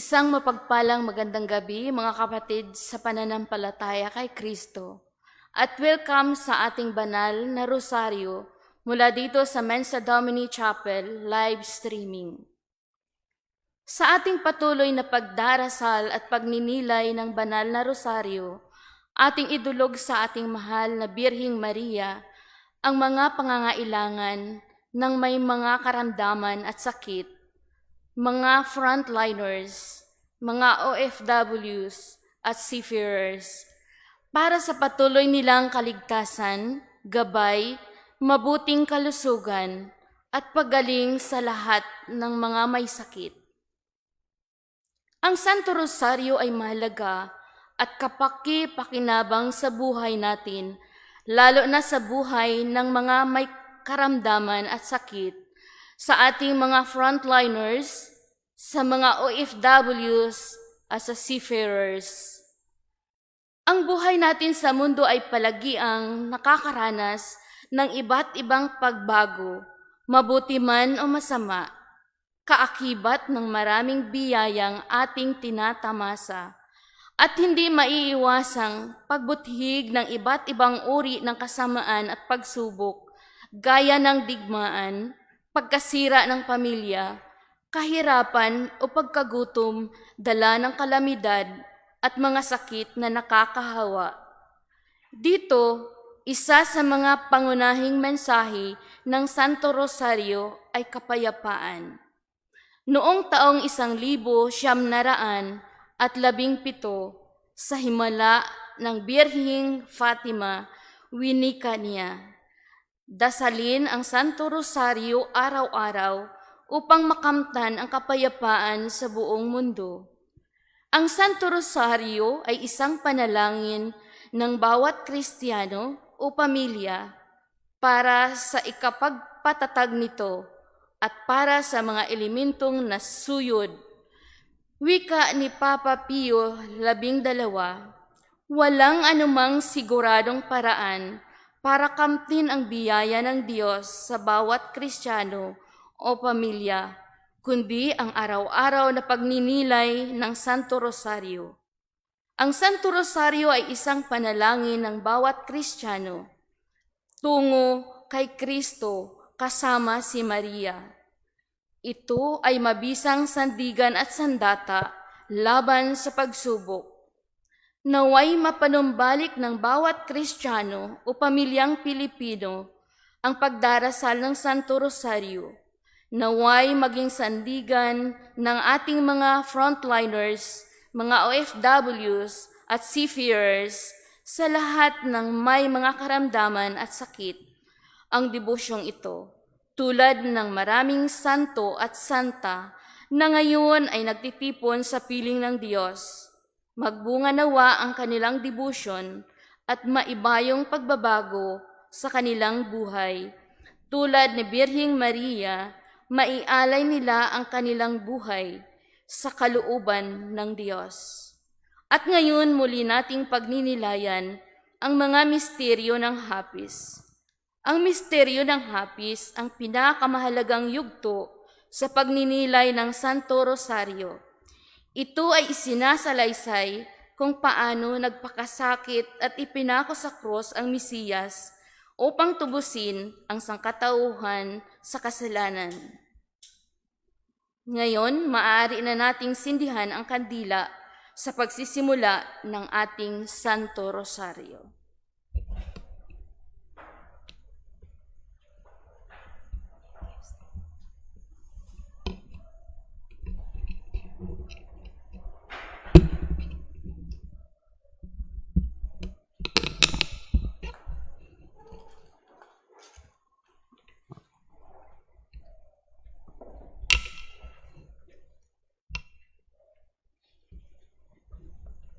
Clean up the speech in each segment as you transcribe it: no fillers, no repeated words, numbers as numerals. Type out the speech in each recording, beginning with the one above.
Isang mapagpalang magandang gabi mga kapatid sa pananampalataya kay Kristo. At welcome sa ating banal na rosaryo mula dito sa Mensa Domini Chapel live streaming. Sa ating patuloy na pagdarasal at pagninilay ng banal na rosaryo, ating idulog sa ating mahal na Birhing Maria ang mga pangangailangan ng may mga karamdaman at sakit, mga frontliners, mga OFWs at seafarers, para sa patuloy nilang kaligtasan, gabay, mabuting kalusugan, at paggaling sa lahat ng mga may sakit. Ang Santo Rosario ay mahalaga at kapaki-pakinabang sa buhay natin, lalo na sa buhay ng mga may karamdaman at sakit, sa ating mga frontliners, sa mga OFWs at sa seafarers. Ang buhay natin sa mundo ay palagiang nakakaranas ng iba't ibang pagbago, mabuti man o masama, kaakibat ng maraming biyayang ating tinatamasa at hindi maiiwasang pagbuthig ng iba't ibang uri ng kasamaan at pagsubok, gaya ng digmaan, pagkasira ng pamilya, kahirapan o pagkagutom, dala ng kalamidad at mga sakit na nakakahawa. Dito, isa sa mga pangunahing mensahe ng Santo Rosario ay kapayapaan. Noong taong 1917 sa himala ng Birhing Fatima, winika niya, dasalin ang Santo Rosario araw-araw upang makamtan ang kapayapaan sa buong mundo. Ang Santo Rosario ay isang panalangin ng bawat Kristiyano o pamilya para sa ikapagpatatag nito at para sa mga elementong nasuyod. Wika ni Papa Pio XII, walang anumang siguradong paraan para kamtin ang biyaya ng Diyos sa bawat Kristiyano o pamilya, kundi ang araw-araw na pagninilay ng Santo Rosario. Ang Santo Rosario ay isang panalangin ng bawat Kristiyano tungo kay Kristo kasama si Maria. Ito ay mabisang sandigan at sandata laban sa pagsubok. Naway mapanumbalik ng bawat Kristiyano o pamilyang Pilipino ang pagdarasal ng Santo Rosario. Naway maging sandigan ng ating mga frontliners, mga OFWs at seafarers sa lahat ng may mga karamdaman at sakit. Ang debusyong ito, tulad ng maraming santo at santa na ngayon ay nagtitipon sa piling ng Diyos, magbunga nawa ang kanilang debusyon at maibayong pagbabago sa kanilang buhay. Tulad ni Birhing Maria, maialay nila ang kanilang buhay sa kalooban ng Diyos. At ngayon muli nating pagninilayan ang mga misteryo ng hapis. Ang misteryo ng hapis ang pinakamahalagang yugto sa pagninilay ng Santo Rosario. Ito ay isinasalaysay kung paano nagpakasakit at ipinako sa krus ang Mesiyas upang tubusin ang sangkatauhan sa kasalanan. Ngayon, maaari na nating sindihan ang kandila sa pagsisimula ng ating Santo Rosario.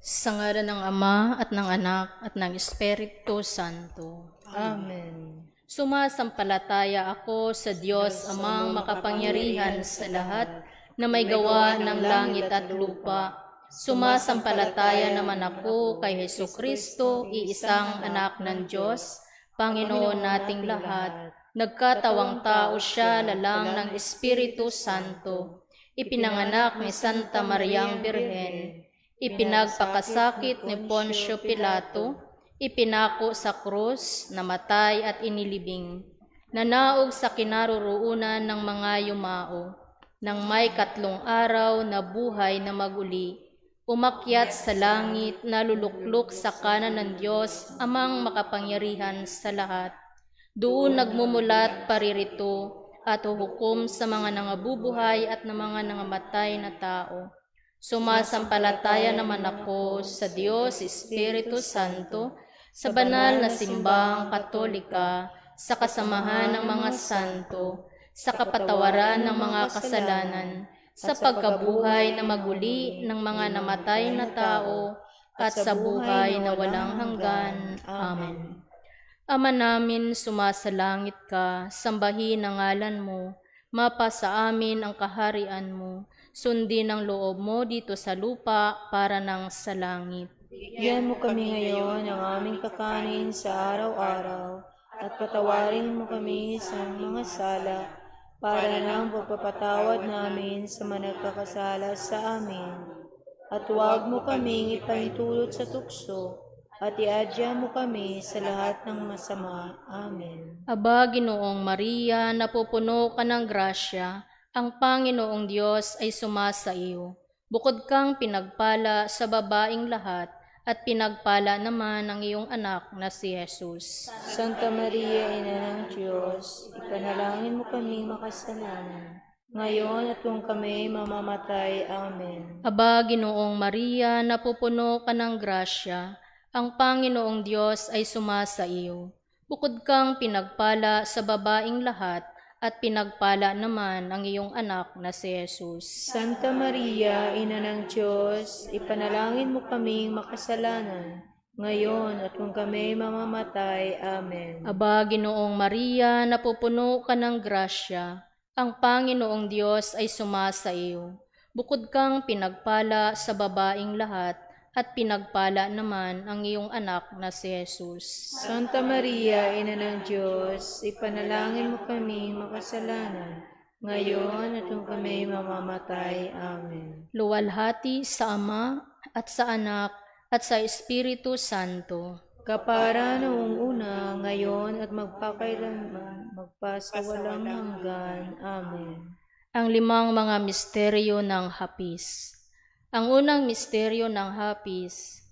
Sa ngalan ng Ama at ng Anak at ng Espiritu Santo. Amen. Sumasampalataya ako sa Diyos Amang makapangyarihan sa lahat na may gawa ng langit at lupa. Sumasampalataya naman ako kay Hesukristo, iisang anak ng Diyos, Panginoon nating lahat. Nagkatawang tao siya lalang ng Espiritu Santo. ipinanganak ni Santa Mariang Birhen, ipinagpakasakit ni Poncio Pilato, ipinako sa krus, namatay at inilibing, nanaog sa kinaroroonan ng mga yumao, nang may 3 araw na buhay na maguli, umakyat sa langit, naluluklok sa kanan ng Diyos, amang makapangyarihan sa lahat. Doon nagmumulat paririto at huhukom sa mga nangabubuhay at ng mga nangamatay na tao. Sumasampalataya naman ako sa Diyos Espiritu Santo, sa banal na simbahang Katolika, sa kasamahan ng mga santo, sa kapatawaran ng mga kasalanan, sa pagkabuhay na maguli ng mga namatay na tao, at sa buhay na walang hanggan. Amen. Ama namin, sumasalangit ka, sambahin ang ngalan mo, mapasa amin ang kaharian mo, sundin ang loob mo dito sa lupa para nang sa langit. Bigyan mo kami ngayon ng aming kakanin sa araw-araw, at patawarin mo kami sa mga sala, para nang pagpapatawad namin sa mga nagkakasala sa amin. At huwag mo kaming ipahintulot sa tukso, at iadya mo kami sa lahat ng masama. Amen. Aba, Ginoong Maria, napupuno ka ng grasya, ang Panginoong Diyos ay sumasa iyo. Bukod kang pinagpala sa babaing lahat, at pinagpala naman ang iyong anak na si Jesus. Santa Maria, Ina ng Diyos, ipanalangin mo kaming makasalanan, ngayon at kung kami mamamatay. Amen. Aba, Ginoong Maria, napupuno ka ng grasya, ang Panginoong Diyos ay sumasa iyo. Bukod kang pinagpala sa babaing lahat, at pinagpala naman ang iyong anak na si Jesus. Santa Maria, Ina ng Diyos, ipanalangin mo kaming makasalanan, ngayon at kung kami mamamatay. Amen. Aba, Ginoong Maria, napupuno ka ng grasya, ang Panginoong Diyos ay sumasa iyo. Bukod kang pinagpala sa babaing lahat, at pinagpala naman ang iyong anak na si Jesus. Santa Maria, Ina ng Diyos, ipanalangin mo kaming makasalanan, ngayon at kung kami mamamatay. Amen. Luwalhati sa Ama, at sa Anak, at sa Espiritu Santo. Kapara noong una, ngayon at magpakailanman, magpasawalang hanggan. Amen. Ang 5 mga misteryo ng hapis. Ang unang misteryo ng hapis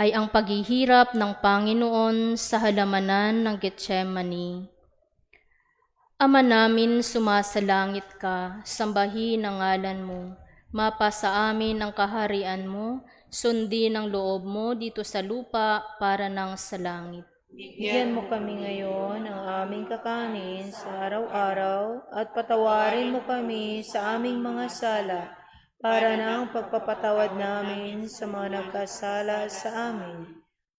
ay ang paghihirap ng Panginoon sa halamanan ng Getsemani. Ama namin, sumasalangit ka, sambahin ang ngalan mo, mapasa amin ang kaharian mo, sundin ang loob mo dito sa lupa para nang sa langit. Bigyan mo kami ngayon ng aming kakanin sa araw-araw, at patawarin mo kami sa aming mga sala, para ng pagpapatawad namin sa mga nagkasala sa amin.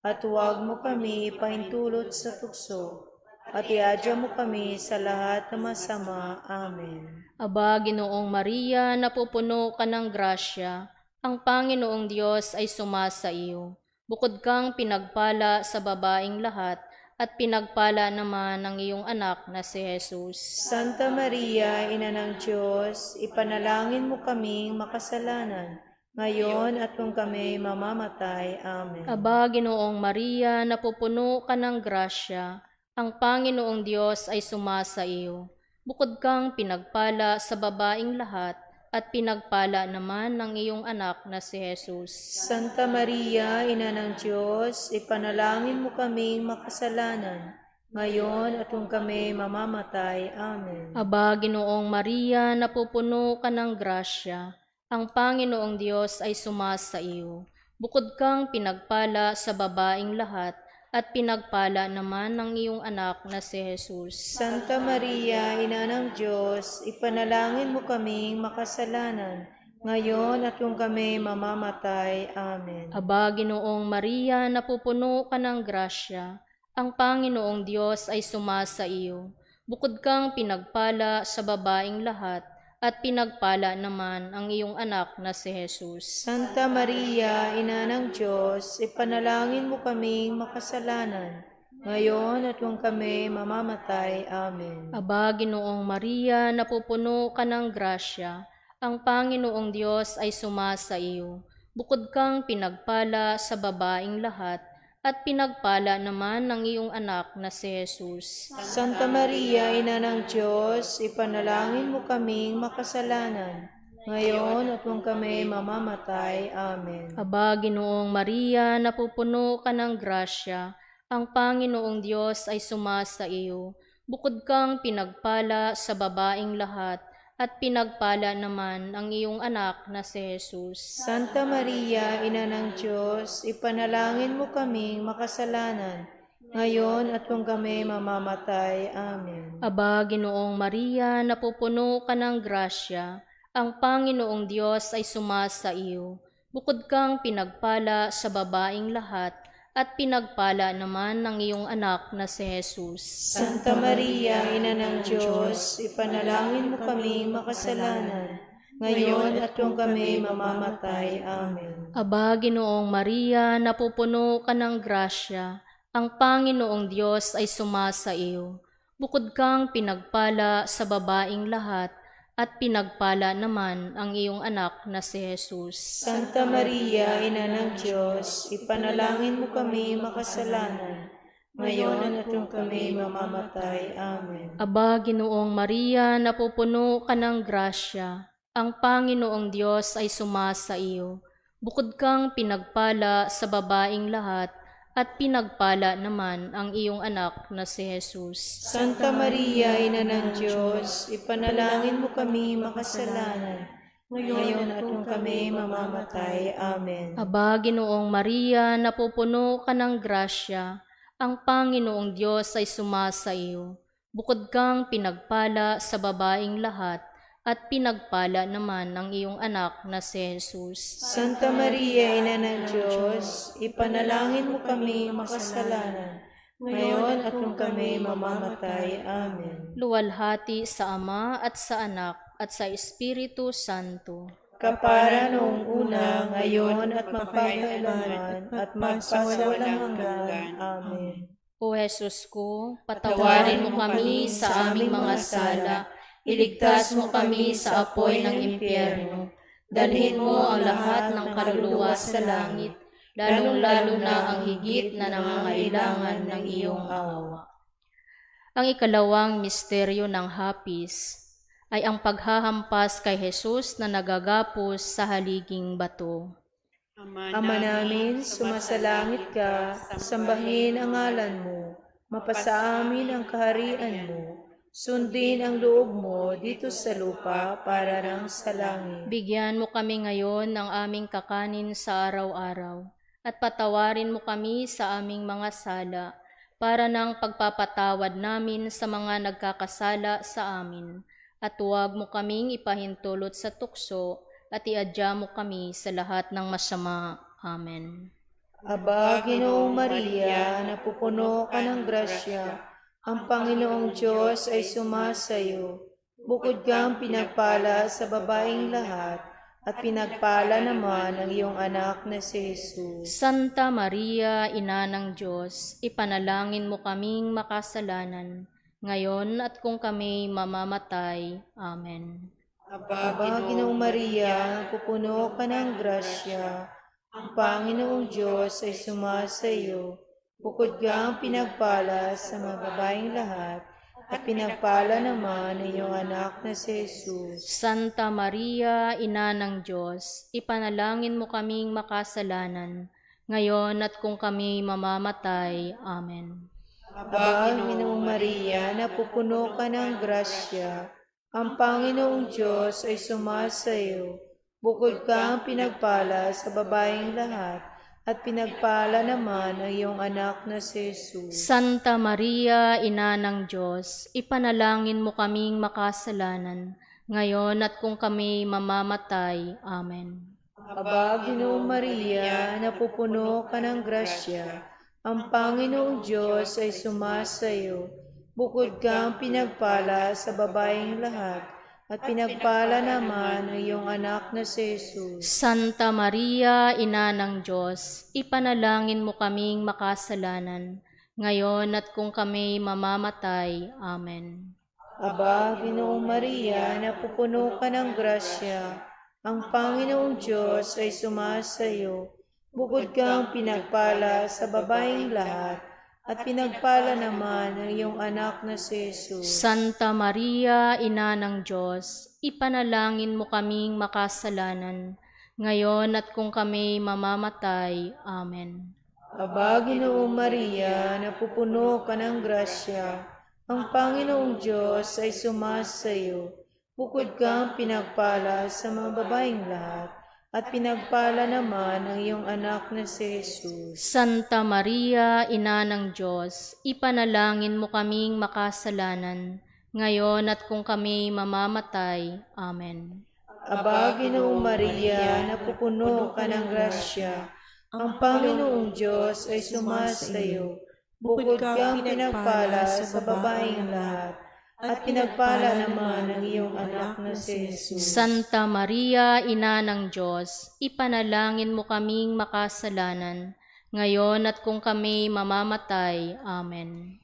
At huwag mo kami ipahintulot sa tukso, at iadya mo kami sa lahat ng masama. Amen. Aba, Ginoong Maria, napupuno ka ng grasya, ang Panginoong Diyos ay sumasa iyo. Bukod kang pinagpala sa babaing lahat, at pinagpala naman ang iyong anak na si Jesus. Santa Maria, Ina ng Diyos, ipanalangin mo kaming makasalanan, ngayon at kung kami mamamatay. Amen. Aba, Ginoong Maria, napupuno ka ng grasya, ang Panginoong Diyos ay sumasa iyo. Bukod kang pinagpala sa babaing lahat, at pinagpala naman ng iyong anak na si Jesus. Santa Maria, Ina ng Diyos, ipanalangin mo kaming makasalanan, ngayon at kung kami mamamatay. Amen. Aba, Ginoong Maria, napupuno ka ng grasya, ang Panginoong Diyos ay sumasa iyo. Bukod kang pinagpala sa babaing lahat, at pinagpala naman ng iyong anak na si Jesus. Santa Maria, Ina ng Diyos, ipanalangin mo kaming makasalanan, ngayon at kung kami mamamatay. Amen. Aba, Ginoong Maria, napupuno ka ng grasya, ang Panginoong Diyos ay sumasa iyo. Bukod kang pinagpala sa babaing lahat, at pinagpala naman ang iyong anak na si Jesus. Santa Maria, Ina ng Diyos, ipanalangin mo kaming makasalanan, ngayon at kung kami mamamatay. Amen. Aba, Ginoong Maria, napupuno ka ng grasya, Ang Panginoong Diyos ay sumasa iyo. Bukod kang pinagpala sa babaing lahat, at pinagpala naman ng iyong anak na si Jesus. Santa Maria, Ina ng Diyos, ipanalangin mo kaming makasalanan, ngayon at kung kami mamamatay. Amen. Aba, Ginoong Maria, napupuno ka ng grasya, ang Panginoong Diyos ay sumasa iyo. Bukod kang pinagpala sa babaing lahat, at pinagpala naman ang iyong anak na si Jesus. Santa Maria, Ina ng Diyos, ipanalangin mo kaming makasalanan, ngayon at kung kami mamamatay. Amen. Aba, Ginoong Maria, napupuno ka ng grasya, ang Panginoong Diyos ay sumasa iyo. Bukod kang pinagpala sa babaing lahat, at pinagpala naman ng iyong anak na si Jesus. Santa Maria, Ina ng Diyos, ipanalangin mo kaming makasalanan, ngayon at kung kami mamamatay. Amen. Aba, Ginoong Maria, napupuno ka ng grasya, ang Panginoong Diyos ay sumasa iyo. Bukod kang pinagpala sa babaing lahat, at pinagpala naman ang iyong anak na si Jesus. Santa Maria, Ina ng Diyos, ipanalangin mo kami makasalanan, ngayon at kung kami mamamatay. Amen. Aba, Ginoong Maria, napupuno ka ng grasya, ang Panginoong Diyos ay sumasa iyo. Bukod kang pinagpala sa babaing lahat, at pinagpala naman ang iyong anak na si Jesus. Santa Maria, Ina ng Diyos, ipanalangin mo kami makasalanan, ngayon at kung kami mamamatay. Amen. Aba, Ginoong Maria, napupuno ka ng grasya, ang Panginoong Diyos ay sumasa iyo. Bukod kang pinagpala sa babaing lahat, at pinagpala naman ang iyong anak na si Jesus. Santa Maria, Ina ng Diyos, ipanalangin mo kami makasalanan, ngayon at kung kami mamamatay. Amen. Luwalhati sa Ama at sa Anak at sa Espiritu Santo. Kapara noong una, ngayon at magpakailanman, at magpasawalang hanggan. Amen. O Jesus ko, patawarin mo kami sa aming mga sala, iligtas mo kami sa apoy ng impyerno, dalhin mo ang lahat ng kaluluwa sa langit, lalong-lalo na ang higit na nangangailangan ng iyong awa. Ang ikalawang misteryo ng hapis ay ang paghahampas kay Jesus na nagagapos sa haliging bato. Ama namin, sumasalangit ka, sambahin ang ngalan mo, mapasa amin ang kaharian mo, sundin ang loob mo dito sa lupa para nang sa langit. Bigyan mo kami ngayon ng aming kakanin sa araw-araw, at patawarin mo kami sa aming mga sala, para ng pagpapatawad namin sa mga nagkakasala sa amin. At huwag mo kaming ipahintulot sa tukso, at iadya mo kami sa lahat ng masama. Amen. Aba, Ginoong Maria, napupuno ka ng grasya, ang Panginoong Diyos ay sumasayo. Bukod kang pinagpala sa babaing lahat, at pinagpala naman ang iyong anak na si Jesus. Santa Maria, Ina ng Diyos, ipanalangin mo kaming makasalanan, ngayon at kung kami mamamatay. Amen. Aba, Ginoong Maria, napupuno ka ng grasya, ang Panginoong Diyos ay sumasayo. Bukod kang pinagpala sa mga babaeng lahat, at pinagpala naman ang iyong anak na si Jesus. Santa Maria, Ina ng Diyos, ipanalangin mo kaming makasalanan, ngayon at kung kami mamamatay. Amen. Aba, Ginoong Maria, napupuno ka ng grasya, ang Panginoong Diyos ay sumasayo. Bukod kang pinagpala sa babaeng lahat, at pinagpala naman ang iyong anak na si Jesus. Santa Maria, Ina ng Diyos, ipanalangin mo kaming makasalanan, ngayon at kung kami mamamatay. Amen. Aba, Ginoong Maria, napupuno ka ng grasya, ang Panginoong Diyos ay sumasayo. Bukod kang pinagpala sa babaeng lahat, at pinagpala naman ang iyong anak na si Jesus. Santa Maria, Ina ng Diyos, ipanalangin mo kaming makasalanan, ngayon at kung kami mamamatay. Amen. Aba, Ginoong Maria, napupuno ka ng grasya. Ang Panginoong Diyos ay sumasayo. Bukod kang pinagpala sa babaeng lahat, at pinagpala naman ang iyong anak na si Jesus. Santa Maria, Ina ng Diyos, ipanalangin mo kaming makasalanan, ngayon at kung kami mamamatay. Amen. Aba, Ginoong Maria, napupuno ka ng grasya. Ang Panginoong Diyos ay sumasayo. Bukod kang pinagpala sa mga babaeng lahat, at pinagpala naman ang iyong anak na si Jesus. Santa Maria, Ina ng Diyos, ipanalangin mo kaming makasalanan, ngayon at kung kami mamamatay. Amen. Aba, Ginoong Maria, napupuno ka ng grasya. Ang Panginoong Diyos ay sumasayo. Bukod kang pinagpala sa babaeng lahat, at pinagpala naman ang iyong anak na si Jesus. Santa Maria, Ina ng Diyos, ipanalangin mo kaming makasalanan, ngayon at kung kami mamamatay. Amen.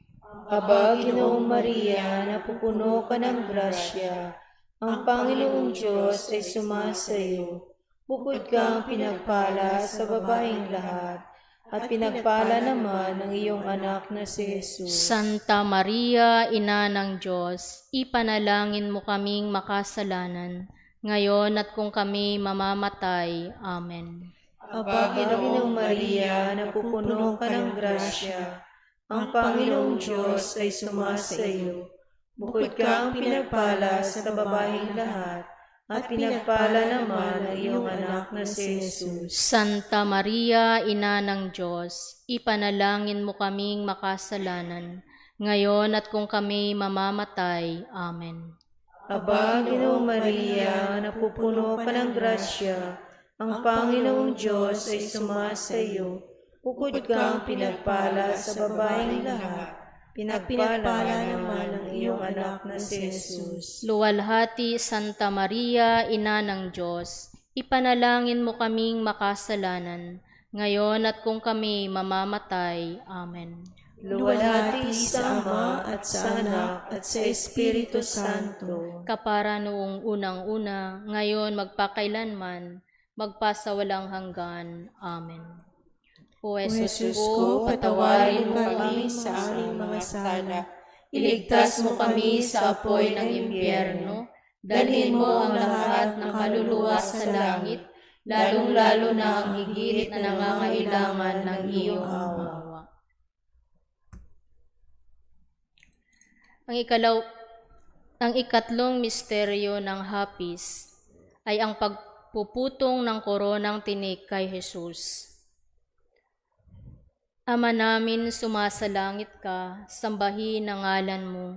Aba, Ginoong Maria, napupuno ka ng grasya. Ang Panginoong Diyos ay sumasayo. Bukod kang pinagpala sa babaeng lahat, at pinagpala naman ang iyong anak na si Jesus. Santa Maria, Ina ng Diyos, ipanalangin mo kaming makasalanan, ngayon at kung kami mamamatay. Amen. Aba, Ginoong Maria, napupuno ka ng grasya. Ang Panginoong Diyos ay sumasayo. Bukod kang pinagpala sa babaeng lahat, at pinagpala naman ang iyong anak na si Jesus. Santa Maria, Ina ng Diyos, ipanalangin mo kaming makasalanan, ngayon at kung kami mamamatay. Amen. Aba, Ginoong Maria, napupuno ka ng grasya. Ang Panginoong Diyos ay sumasayo. Bukod kang pinagpala sa babaeng lahat, pinagpala naman ang iyong anak na si Jesus. Luwalhati, Santa Maria, Ina ng Diyos, ipanalangin mo kaming makasalanan, ngayon at kung kami mamamatay. Amen. Luwalhati sa Ama at sa Anak at sa Espiritu Santo. Kapara noong unang-una, ngayon magpakailanman, magpasawalang hanggan. Amen. O Jesus ko, patawarin mo kami sa aming mga sala. Iligtas mo kami sa apoy ng impyerno. Dalhin mo ang lahat ng kaluluwa sa langit, lalong-lalo na ang higit na nangangailangan ng iyong awa. Ang ikatlong misteryo ng hapis ay ang pagpuputong ng koronang tinik kay Jesus. Ama namin, sumasalangit ka, sambahin ang ngalan mo,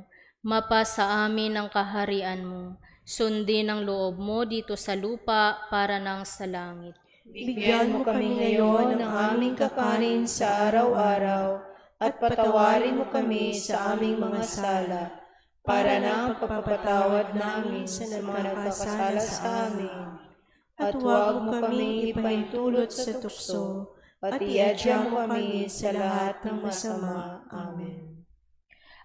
mapasa amin ang kaharian mo, sundin ang loob mo dito sa lupa para nang sa langit. Bigyan mo kami ngayon ng aming kakanin sa araw-araw, at patawarin mo kami sa aming mga sala, para na ang pagpapatawad namin sa mga nagkakasala sa amin. At huwag mo kami ipaintulot sa tukso, at iadya mo kami sa lahat ng masama. Amen.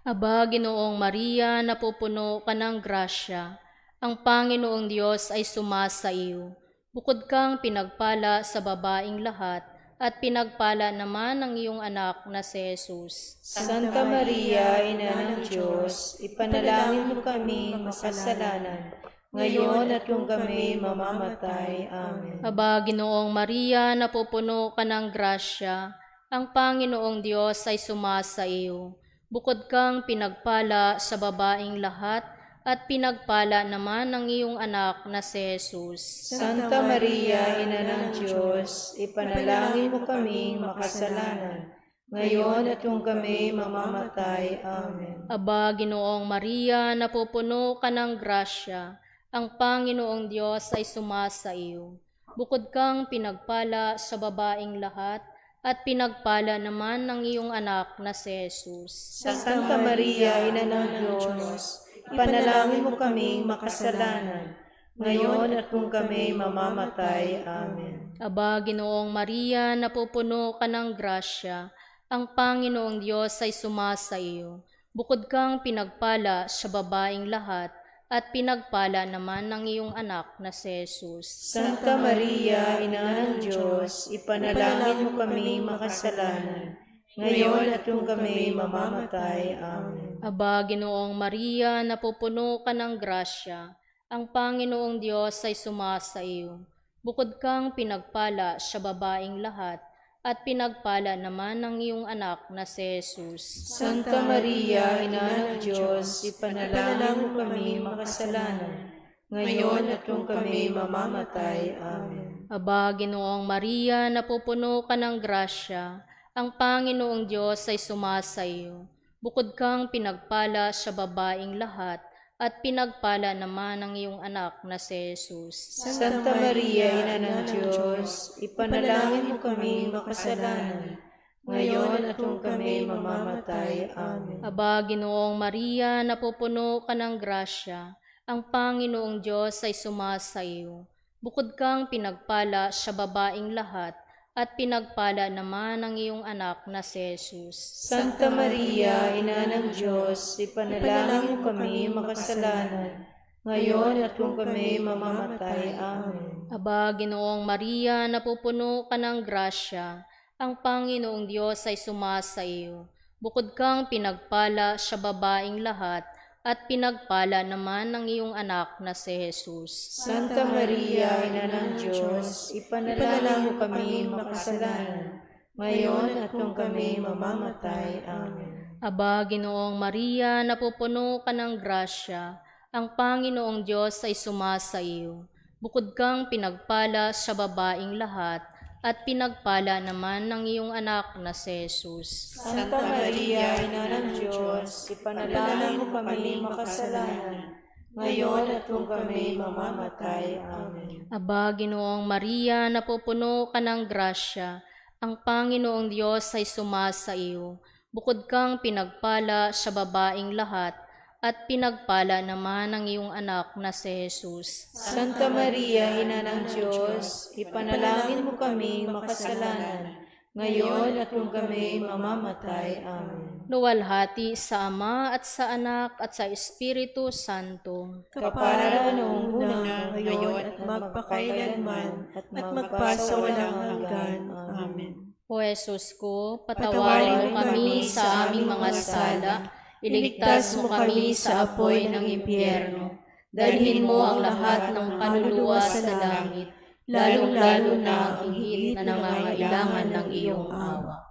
Aba, Ginoong Maria, napupuno ka ng grasya. Ang Panginoong Diyos ay sumasa iyo. Bukod kang pinagpala sa babaeng lahat, at pinagpala naman ang iyong anak na si Jesus. Santa Maria, Ina ng Diyos, ipanalangin mo kami makasalanan, ngayon at kung kami mamamatay. Amen. Aba, Ginoong Maria, napupuno ka ng grasya. Ang Panginoong Diyos ay sumasa iyo. Bukod kang pinagpala sa babaeng lahat, at pinagpala naman ang iyong anak na si Jesus. Santa Maria, Ina ng Diyos, ipanalangin mo kaming makasalanan, ngayon at kung kami mamamatay. Amen. Aba, Ginoong Maria, napupuno ka ng grasya. Ang Panginoong Diyos ay sumasa iyo. Bukod kang pinagpala sa babaeng lahat, at pinagpala naman ang iyong anak na si Jesus. Santa Maria, Ina ng Diyos, ipanalangin mo kaming makasalanan, ngayon at kung kami mamamatay. Amen. Aba, Ginoong Maria, napupuno ka ng grasya. Ang Panginoong Diyos ay sumasa iyo. Bukod kang pinagpala sa babaeng lahat, at pinagpala naman ng iyong anak na si Jesus. Santa Maria, Ina ng Diyos, ipanalangin mo kami makasalanan, ngayon at kung kami mamamatay. Amen. Aba, Ginoong Maria, napupuno ka ng grasya, ang Panginoong Diyos ay sumasa iyo. Bukod kang pinagpala sa babaeng lahat, at pinagpala naman ng iyong anak na si Jesus. Santa Maria, Ina ng Diyos, ipanalangin mo kami makasalanan, ngayon at kung kami mamamatay. Amen. Aba, Ginoong Maria, napupuno ka ng grasya, ang Panginoong Diyos ay sumasa iyo. Bukod kang pinagpala sa babaeng lahat, at pinagpala naman ng iyong anak na si Jesus. Santa Maria, Ina ng Diyos, ipanalangin mo kami makasalanan, ngayon at kung kami mamamatay. Amen. Aba, Ginoong Maria, napupuno ka ng grasya, ang Panginoong Diyos ay sumasa iyo. Bukod kang pinagpala sa babaeng lahat, at pinagpala naman ng iyong anak na si Jesus. Santa Maria, Ina ng Diyos, ipanalangin mo kami makasalanan, ngayon at kung kami mamamatay. Amen. Aba, Ginoong Maria, napupuno ka ng grasya, ang Panginoong Diyos ay sumasa iyo. Bukod kang pinagpala sa babaeng lahat, at pinagpala naman ng iyong anak na si Jesus. Santa Maria, Ina ng Diyos, ipanalangin mo kami makasalanan, ngayon at kung kami mamamatay. Amen. Aba, Ginoong Maria, napupuno ka ng grasya, ang Panginoong Diyos ay sumasa iyo. Bukod kang pinagpala sa babaeng lahat, at pinagpala naman ng iyong anak na si Jesus. Santa Maria, Ina ng Diyos, ipanalangin mo kami makasalanan, ngayon at kung kami mamamatay. Amen. Aba, Ginoong Maria, napupuno ka ng grasya, ang Panginoong Diyos ay sumasa iyo. Bukod kang pinagpala sa babaeng lahat, at pinagpala naman ng iyong anak na si Jesus. Santa Maria, Ina ng Diyos, ipanalangin mo kami makasalanan, ngayon at kung kami mamamatay. Amen. Luwalhati sa Ama at sa Anak at sa Espiritu Santo. Kapara noong una, ngayon at magpakailanman, at magpasawalang hanggan. Amen. O Jesus ko, patawarin mo kami sa aming mga sala, iligtas mo kami sa apoy ng impyerno, dalhin mo ang lahat ng kaluluwa sa langit, lalong-lalo na ang higit na nangangailangan ng iyong awa.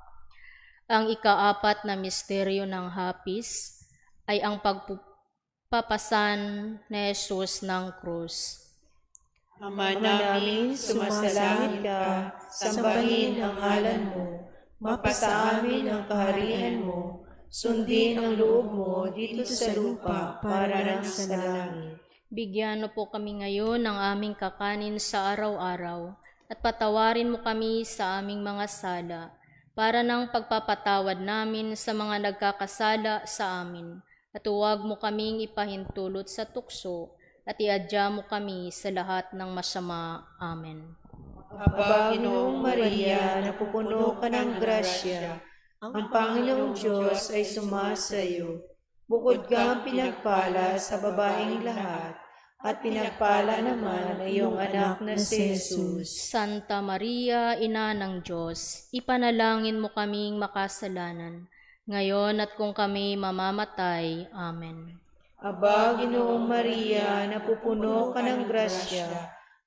Ang ikaapat na misteryo ng hapis ay ang pagpapasan ni Jesus ng krus. Ama namin, sumasalangit ka, sambahin ang ngalan mo, mapasa amin ang kaharian mo, sundin ang loob mo dito sa lupa para nang sa langit. Bigyan mo po kami ngayon ng aming kakanin sa araw-araw, at patawarin mo kami sa aming mga sala, para ng pagpapatawad namin sa mga nagkakasala sa amin. At huwag mo kaming ipahintulot sa tukso, at iadya mo kami sa lahat ng masama. Amen. Aba, Ginoong Maria, napupuno ka ng grasya, ang Panginoong Diyos ay sumasa iyo. Bukod kang pinagpala sa babaeng lahat, at pinagpala naman ang iyong anak na si Jesus. Santa Maria, Ina ng Diyos, ipanalangin mo kaming makasalanan, ngayon at kung kami mamamatay. Amen. Aba, Ginoong Maria, napupuno ka ng grasya,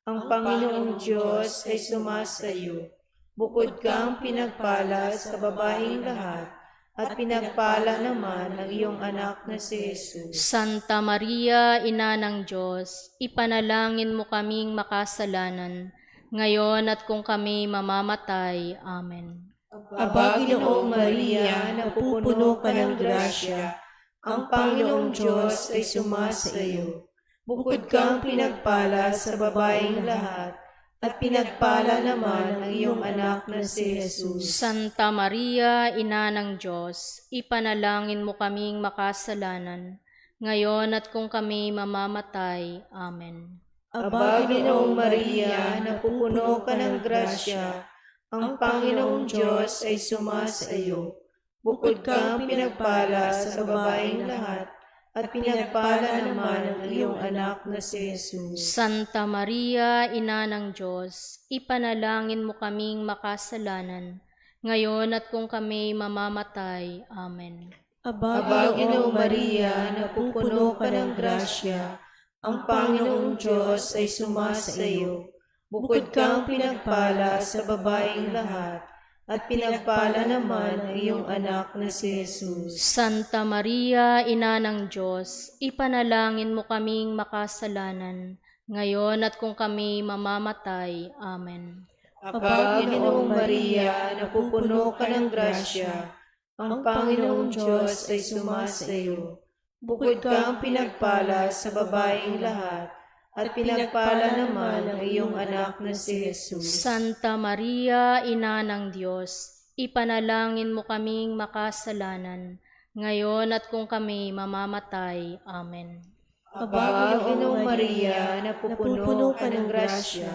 ang Panginoong Diyos ay sumasa iyo. Bukod kang pinagpala sa babaeng lahat, at pinagpala naman ang iyong anak na si Jesus. Santa Maria, Ina ng Diyos, ipanalangin mo kaming makasalanan, ngayon at kung kami mamamatay. Amen. Aba, Ginoong Maria, napupuno ka ng grasya, ang Panginoong Diyos ay sumasa iyo. Bukod kang pinagpala sa babaeng lahat, at pinagpala naman ang iyong anak na si Jesus. Santa Maria, Ina ng Diyos, ipanalangin mo kaming makasalanan, ngayon at kung kami mamamatay. Amen. Aba, Ginoong Maria, napupuno ka ng grasya, ang Panginoong Diyos ay sumasa iyo. Bukod kang pinagpala sa babaeng lahat, at pinagpala naman ang iyong anak na si Jesus. Santa Maria, Ina ng Diyos, ipanalangin mo kaming makasalanan, ngayon at kung kami mamamatay. Amen. Aba, Ginoong Maria, napupuno ka ng grasya, ang Panginoong Diyos ay sumasa iyo. Bukod kang pinagpala sa babaeng lahat, at pinagpala naman ang iyong anak na si Jesus. Santa Maria, Ina ng Diyos, ipanalangin mo kaming makasalanan, ngayon at kung kami mamamatay. Amen. Aba, Ginoong Maria, napupuno ka ng grasya, ang Panginoong Diyos ay sumasa iyo. Bukod kang pinagpala sa babaeng lahat, at pinagpala naman ang iyong anak na si Jesus. Santa Maria, Ina ng Diyos, ipanalangin mo kaming makasalanan, ngayon at kung kami mamamatay. Amen. Aba, Ginoong Maria, napupuno ka ng grasya,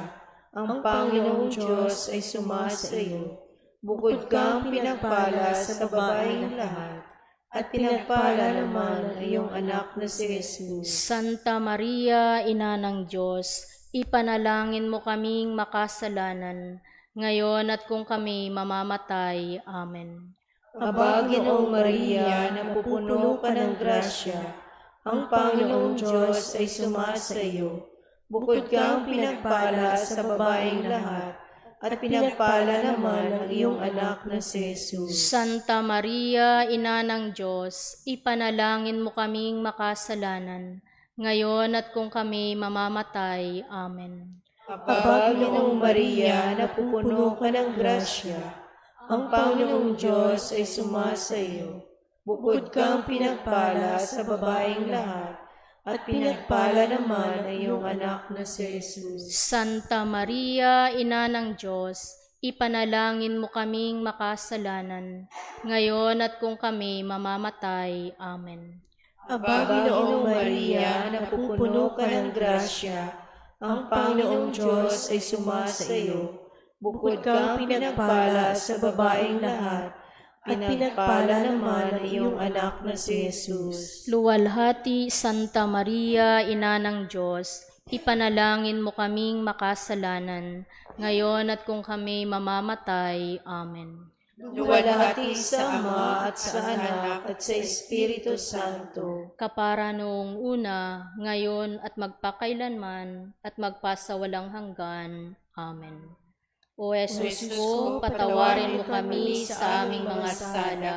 ang Panginoong Diyos ay sumasa iyo. Bukod kang pinagpala sa babaeng lahat, at pinagpala naman ang iyong anak na si Jesus. Santa Maria, Ina ng Diyos, ipanalangin mo kaming makasalanan, ngayon at kung kami mamamatay. Amen. Aba, Ginoong Maria, napupuno ka ng grasya, ang Panginoong Diyos ay sumasa iyo. Bukod kang pinagpala sa babaeng lahat, at pinagpala naman ang iyong anak na si Jesus. Santa Maria, Ina ng Diyos, ipanalangin mo kaming makasalanan, ngayon at kung kami mamamatay. Amen. Aba, Ginoong Maria, napupuno ka ng grasya, ang Panginoong Diyos ay sumasa iyo. Bukod kang pinagpala sa babaeng lahat, at pinagpala naman ang iyong anak na si Jesus. Santa Maria, Ina ng Diyos, ipanalangin mo kaming makasalanan, ngayon at kung kami mamamatay. Amen. Aba, Ginoong Maria, napupuno ka ng grasya, ang Panginoong Diyos ay sumasa iyo. Bukod kang pinagpala sa babaeng lahat, at pinagpala naman ang iyong anak na si Jesus. Luwalhati, Santa Maria, Ina ng Diyos, ipanalangin mo kaming makasalanan, ngayon at kung kami mamamatay. Amen. Luwalhati sa Ama at sa Anak at sa Espiritu Santo. Kapara noong una, ngayon at magpakailanman, at magpasawalang hanggan. Amen. O Jesus ko, patawarin mo kami sa aming mga sala.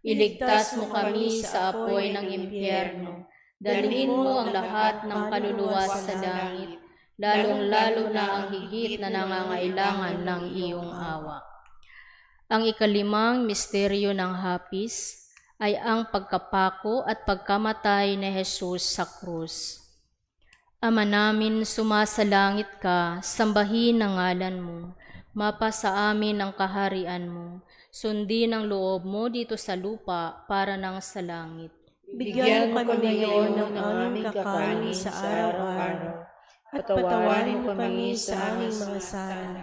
Iligtas mo kami sa apoy ng impyerno. Dalhin mo ang lahat ng kaluluwa sa langit, lalong-lalo na ang higit na nangangailangan ng iyong awa. Ang ikalimang misteryo ng hapis ay ang pagkapako at pagkamatay ni Jesus sa krus. Ama namin, sumasalangit ka, sambahin ang ngalan mo. Mapa sa amin ang kaharian mo. Sundin ang loob mo dito sa lupa para nang sa langit. Bigyan mo kami ngayon ng aming kakanin sa araw-araw, at patawarin mo kami sa aming mga sala,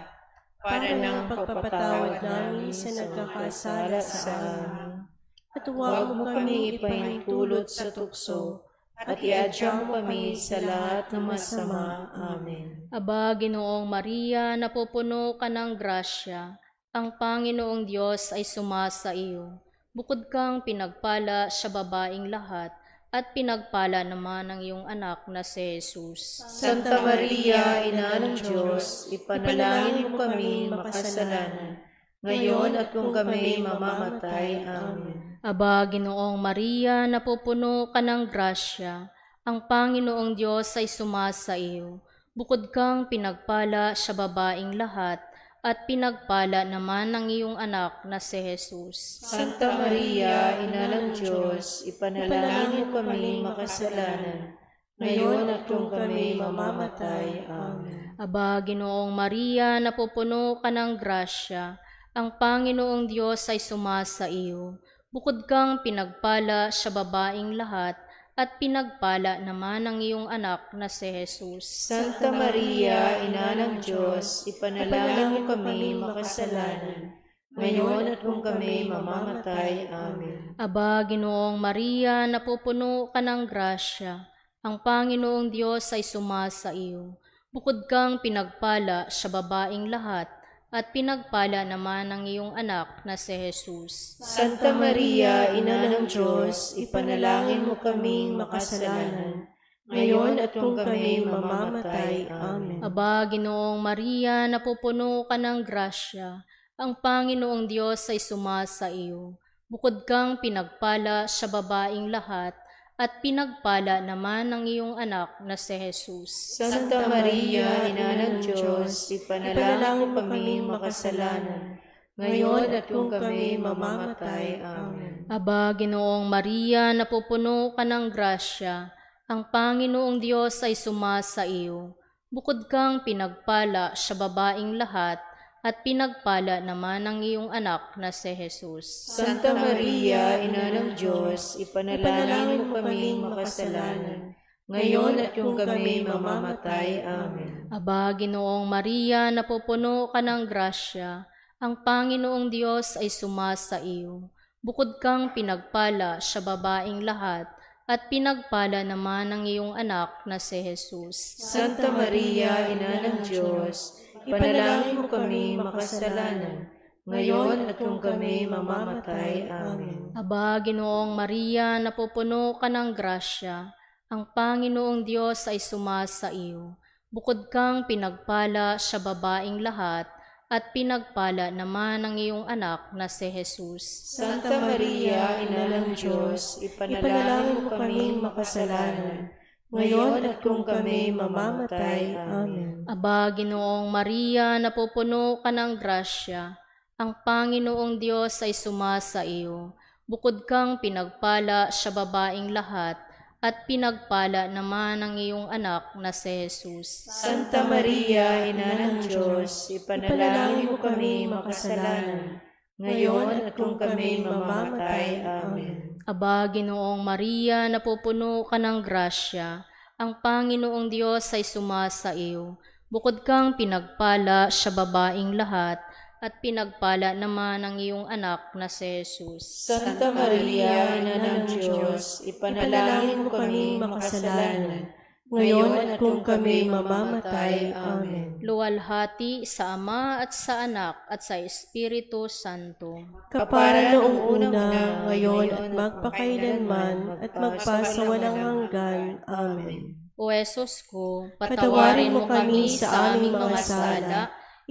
para ng pagpapatawad namin sa nagkakasala sa amin. At huwag mo kami ipahintulot sa tukso, at iadya mo kami sa lahat ng masama. Amen. Aba, Ginoong Maria, napupuno ka ng grasya. Ang Panginoong Diyos ay sumasa iyo. Bukod kang pinagpala sa babaing lahat, at pinagpala naman ang iyong anak na si Jesus. Santa Maria, Ina ng Diyos, ipanalangin mo kami makasalanan, ngayon at kung kami mamamatay. Amen. Aba, Ginoong Maria, napupuno ka ng grasya. Ang Panginoong Diyos ay sumasa iyo. Bukod kang pinagpala sa babaing lahat, at pinagpala naman ang iyong anak na si Jesus. Santa Maria, Ina ng Diyos, ipanalangin mo kami makasalanan, ngayon at kung kami mamamatay. Amen. Aba, Ginoong Maria, napupuno ka ng grasya. Ang Panginoong Diyos ay sumasa iyo. Bukod kang pinagpala sa babaing lahat, at pinagpala naman ang iyong anak na si Jesus. Santa Maria, Ina ng Diyos, ipanalangin mo kami makasalanan, ngayon at kung kami mamamatay. Amen. Aba, Ginoong Maria, napupuno ka ng grasya. Ang Panginoong Diyos ay sumasa iyo. Bukod kang pinagpala sa babaing lahat, at pinagpala naman ang iyong anak na si Jesus. Santa Maria, Ina ng Diyos, ipanalangin mo kaming makasalanan, ngayon at kung kami mamamatay. Amen. Aba, Ginoong Maria, napupuno ka ng grasya. Ang Panginoong Diyos ay sumasa iyo. Bukod kang pinagpala sa babaing lahat, at pinagpala naman ang iyong anak na si Jesus. Santa Maria, Ina ng Diyos, ipanalangin mo kaming makasalanan, ngayon at kung kami mamamatay. Amen. Aba, Ginoong Maria, napupuno ka ng grasya. Ang Panginoong Diyos ay sumasa iyo. Bukod kang pinagpala sa babaing lahat, at pinagpala naman ang iyong anak na si Jesus. Santa Maria, Ina ng Diyos, ipanalangin mo kaming makasalanan, ngayon at kung kami mamamatay. Amen. Aba, Ginoong Maria, napupuno ka ng grasya. Ang Panginoong Diyos ay sumasa iyo. Bukod kang pinagpala sa babaing lahat, at pinagpala naman ang iyong anak na si Jesus. Santa Maria, Ina ng Diyos, ipanalangin mo kaming makasalanan, ngayon at kung kami mamamatay. Amen. Aba, Ginoong Maria, napupuno ka ng grasya. Ang Panginoong Diyos ay sumasa iyo. Bukod kang pinagpala sa babaing lahat, at pinagpala naman ang iyong anak na si Jesus. Santa Maria, Ina ng Diyos, ipanalangin mo kaming makasalanan, ngayon at kung kami mamamatay. Amen. Aba, Ginoong Maria, napupuno ka ng grasya. Ang Panginoong Diyos ay sumasa iyo. Bukod kang pinagpala sa babaing lahat, at pinagpala naman ang iyong anak na si Jesus. Santa Maria, Ina ng Diyos, ipanalangin mo kaming makasalanan, ngayon at kung kami mamamatay. Amen. Aba, Ginoong Maria, napupuno ka ng grasya. Ang Panginoong Diyos ay sumasa iyo. Bukod kang pinagpala sa babaing lahat, at pinagpala naman ang iyong anak na si Jesus. Santa Maria, Ina ng Diyos, ipanalangin mo kaming makasalanan, ngayon at kung kami mamamatay. Amen. Luwalhati sa Ama at sa Anak at sa Espiritu Santo. Kapara noong una, ngayon at magpakailanman, at magpasawalang hanggan. Amen. O Yesus ko, patawarin mo kami sa aming mga sala,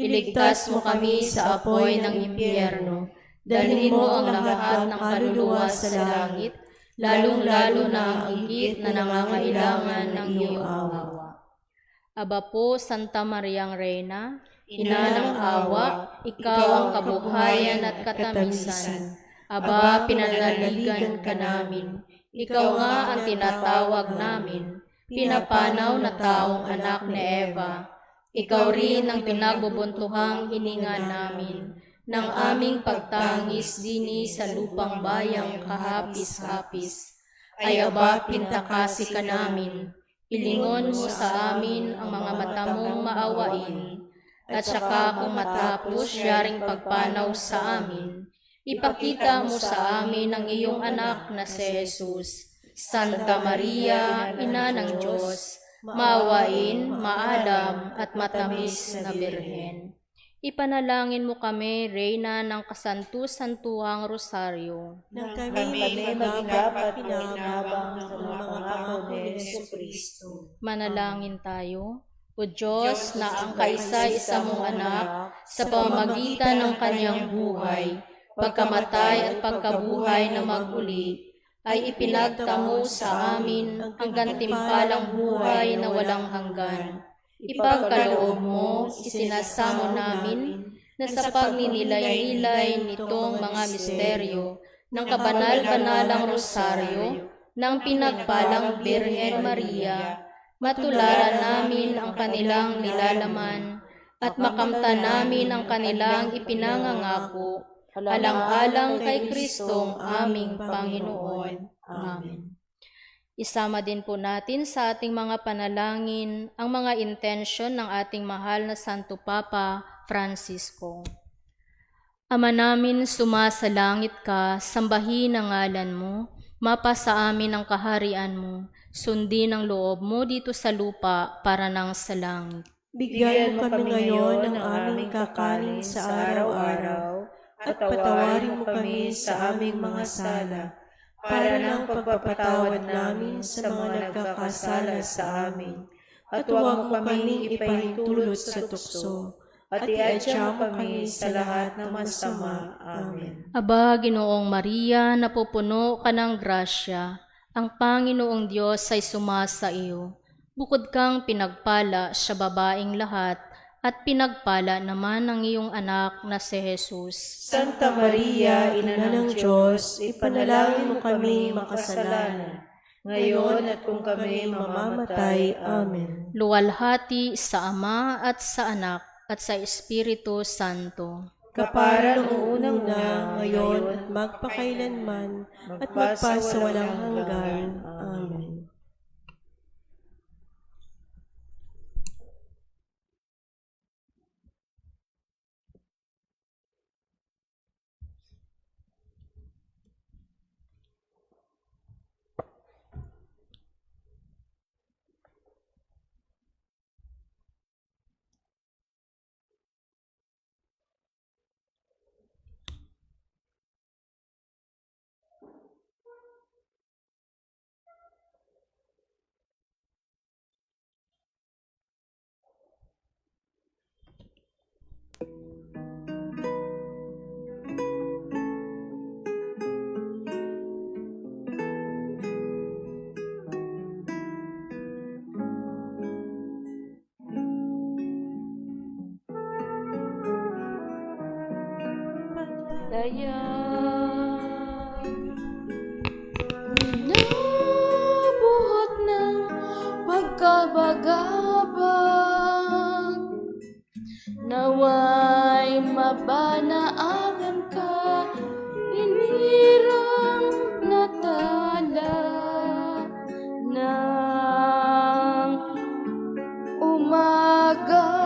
iligtas mo kami sa apoy ng impyerno, dalhin mo ang lahat ng kaluluwa sa langit, lalong-lalo na ang higit na nangangailangan ng iyong awa. Aba po, Santa Mariang Reyna, Ina ng awa, ikaw ang kabuhayan at katamisan. Aba, pinanaligan ka namin, ikaw nga ang tinatawag namin, pinapanaw na taong anak ni Eva. Ikaw rin ang pinagbubuntuhang hininga namin, ng aming pagtangis dini sa lupang bayang kahapis-hapis. Ay aba, pintakasi ka namin, ilingon mo sa amin ang mga mata mong maawain, at saka kung matapos yaring pagpanaw sa amin, ipakita mo sa amin ang iyong anak na si Jesus. Santa Maria, Ina ng Diyos, maawain, maalam at matamis na Birhen. Ipanalangin mo kami, Reyna ng Kasantu-Santuhang Rosaryo, Nang kami maging dapat pinanabang sa mga pangako ni Jesucristo. manalangin tayo. O Diyos na ang kaisa-isa mong anak sa pamamagitan ng kanyang buhay, pagkamatay at pagkabuhay na maguli, ay ipinagtamo sa amin ang gantimpalang buhay na walang hanggan. Ipagkaloob mo, isinasamo namin na sa pagninilay-nilay nitong mga misteryo ng kabanal-banalang rosaryo ng pinagpalang Birhen Maria, matularan namin ang kanilang nilalaman at makamtan namin ang kanilang ipinangangako, alang-alang kay Kristong aming Panginoon. Amen. Isama din po natin sa ating mga panalangin ang mga intensyon ng ating mahal na Santo Papa Francisco. Ama namin sumasalangit ka, sambahin ang ngalan mo, mapasa amin ang kaharian mo, sundin ang loob mo dito sa lupa para nang sa langit. Bigyan mo kami ngayon ng aming kakanin sa araw-araw at patawarin mo kami sa aming mga sala para ng pagpapatawad namin sa mga nagkakasala sa amin. At huwag mo kaming ipahintulot sa tukso at iadya mo kami sa lahat ng masama. Amen. Aba, Ginoong Maria, napupuno ka ng grasya, ang Panginoong Diyos ay sumasa iyo. Bukod kang pinagpala sa babaeng lahat, at pinagpala naman ang iyong anak na si Jesus. Santa Maria, Ina ng Diyos, ipanalangin mo kami makasalanan, ngayon at kung kami mamamatay. Amen. Luwalhati sa Ama at sa Anak at sa Espiritu Santo. Kapara noong unang-una, ngayon at magpakailanman, at magpasawalang hanggan. Amen. Daya nabuhat ng pagkabagabag, naway mabanaagan ka, inirang natala ng umaga.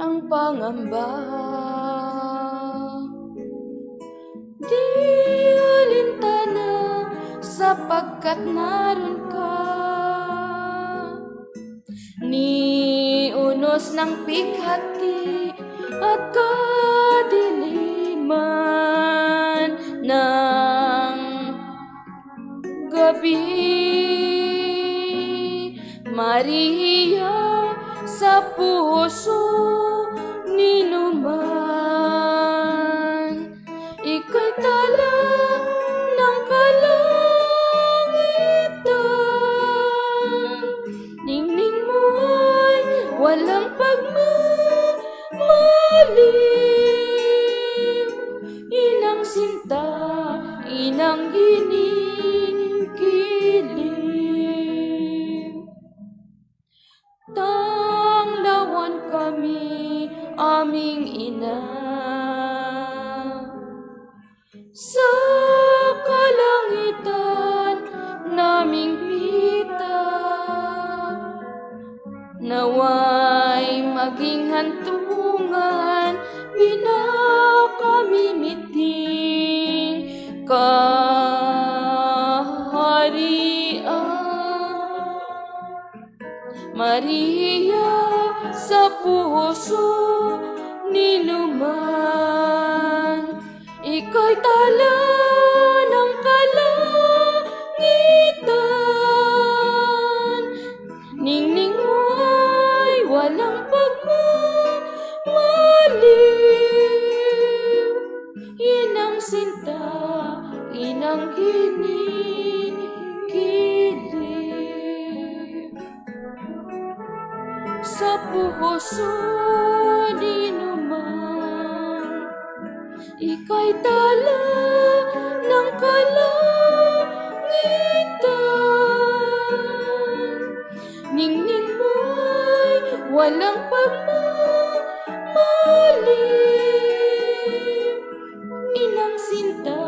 Ang pangamba di alintana sapagkat naroon ka, ni unos ng pighati at kadiliman ng gabi. Maria, sa puso ninuman, ika'y tala ng kalangitan. Ningning mo ay walang pagmamaliw, inang sinta, inang ginigiling. Tanglawan kami, aming ina, sa kalangitan naming pita, naway maging hantungan, pinakamimiting kaharian. Maria, sa puso ninuman, ika'y tala ng kalangitan. Ningning mo ay walang pagmamaliw, inang sinta, inang ginigiling. Sa puso ninuman, ika'y tala ng kalangitan. Ningning mo ay walang pagmamaliw, inang sinta,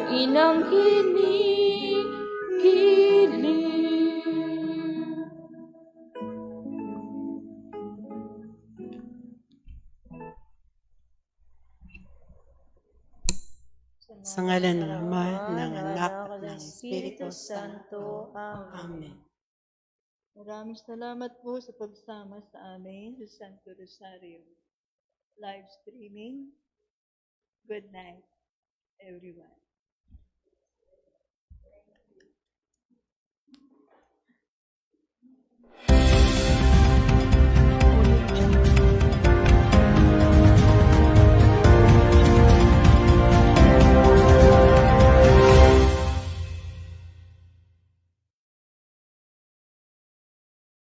inang ginigiling. Sa ngalan ng Ama, ng Anak, at ng Espiritu Santo. Amen. Amen. Maraming salamat po sa pagsama sa amin sa Santo Rosario live streaming. Good night, everyone.